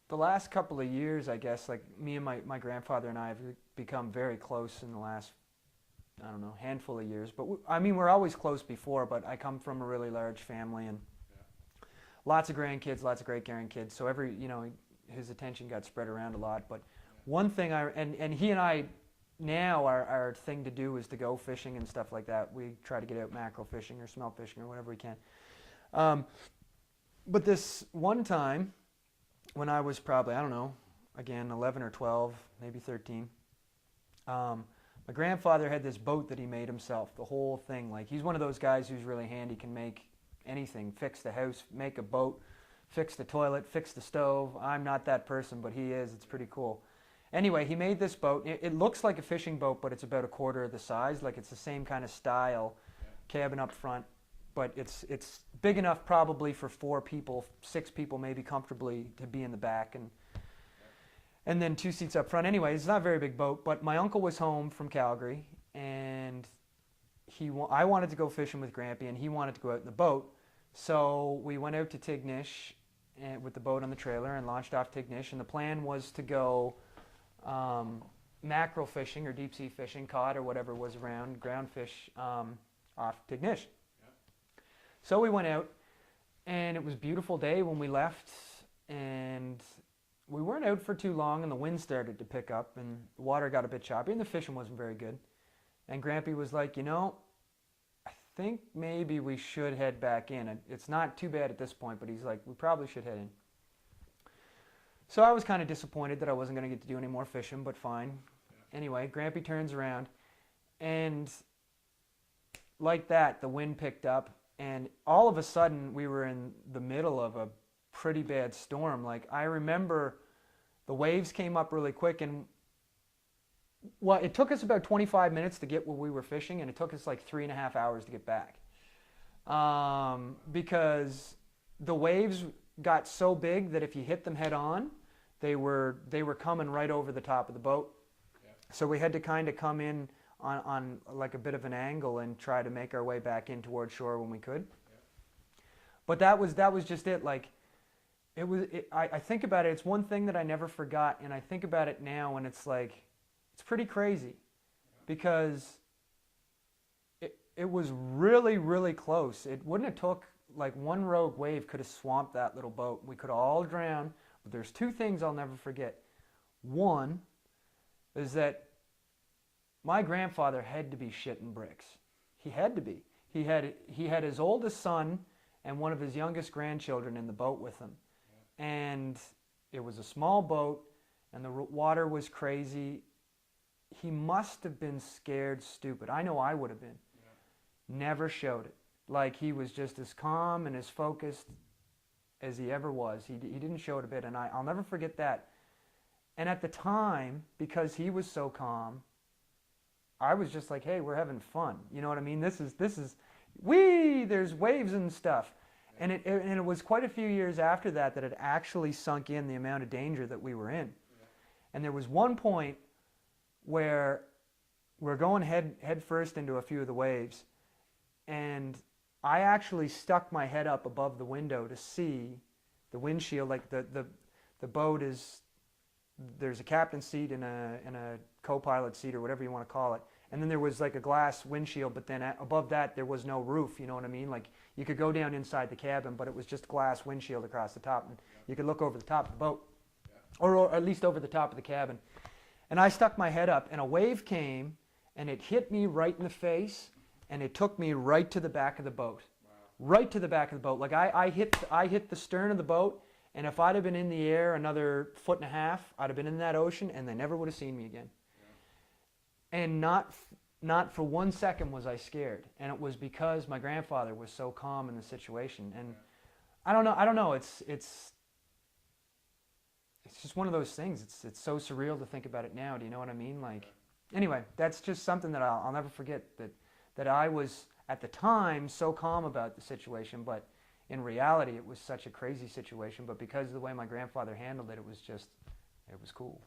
the last couple of years, I guess, like me and my grandfather and I have become very close in the last, I don't know, handful of years. But I mean, we're always close before, but I come from a really large family and lots of grandkids, lots of great grandkids. So his attention got spread around a lot. But one thing and he and I, now our thing to do is to go fishing and stuff like that. We try to get out mackerel fishing or smelt fishing or whatever we can. But this one time, when I was probably, I don't know, again, 11 or 12, maybe 13, my grandfather had this boat that he made himself, the whole thing. Like, he's one of those guys who's really handy, can make anything, fix the house, make a boat, fix the toilet, fix the stove. I'm not that person, but he is. It's pretty cool. Anyway, he made this boat. It looks like a fishing boat, but it's about a quarter of the size. Like, it's the same kind of style, cabin up front, but it's big enough probably for 4 people, 6 people maybe comfortably to be in the back, and then 2 seats up front. Anyway, it's not a very big boat, but my uncle was home from Calgary, and I wanted to go fishing with Grampy, and he wanted to go out in the boat. So we went out to Tignish with the boat on the trailer and launched off Tignish, and the plan was to go mackerel fishing or deep sea fishing, cod or whatever was around, ground fish off Tignish. So we went out, and it was a beautiful day when we left, and we weren't out for too long, and the wind started to pick up, and the water got a bit choppy, and the fishing wasn't very good. And Grampy was like, I think maybe we should head back in. It's not too bad at this point, but he's like, we probably should head in. So I was kind of disappointed that I wasn't going to get to do any more fishing, but fine. Anyway, Grampy turns around, and like that, the wind picked up, and all of a sudden, we were in the middle of a pretty bad storm. Like, I remember the waves came up really quick, and it took us about 25 minutes to get where we were fishing, and it took us like 3.5 hours to get back. Because the waves got so big that if you hit them head on, they were coming right over the top of the boat. Yeah. So we had to kind of come in on like a bit of an angle and try to make our way back in towards shore when we could. Yeah. But that was just it. Like, I think about it. It's one thing that I never forgot, and I think about it now, and it's like, it's pretty crazy, because it was really, really close. It wouldn't have took, like, one rogue wave could have swamped that little boat. We could have all drowned. But there's 2 things I'll never forget. One is that my grandfather had to be shitting bricks. He had to be. He had his oldest son and one of his youngest grandchildren in the boat with him. Yeah. And it was a small boat, and the water was crazy. He must have been scared stupid. I know I would have been. Yeah. Never showed it. Like, he was just as calm and as focused as he ever was. He didn't show it a bit, and I'll never forget that. And at the time, because he was so calm, I was just like, hey, we're having fun. You know what I mean? This is there's waves and stuff. And it was quite a few years after that it actually sunk in the amount of danger that we were in. Yeah. And there was one point where we're going head first into a few of the waves, and I actually stuck my head up above the window to see the windshield. Like, the boat is, there's a captain's seat and a co-pilot seat, or whatever you want to call it, and then there was like a glass windshield, but then above that there was no roof. You know what I mean? Like, you could go down inside the cabin, but it was just glass windshield across the top, and you could look over the top of the boat, or at least over the top of the cabin. And I stuck my head up, and a wave came, and it hit me right in the face, and it took me right to the back of the boat. Wow. Right to the back of the boat. Like, I hit the stern of the boat, and if I'd have been in the air another 1.5 feet, I'd have been in that ocean, and they never would have seen me again. Yeah. And not for 1 second was I scared, and it was because my grandfather was so calm in the situation. And I don't know. It's just one of those things. It's so surreal to think about it now. Do you know what I mean? Like, anyway, that's just something that I'll never forget, that I was at the time so calm about the situation, but in reality it was such a crazy situation. But because of the way my grandfather handled it, it was cool.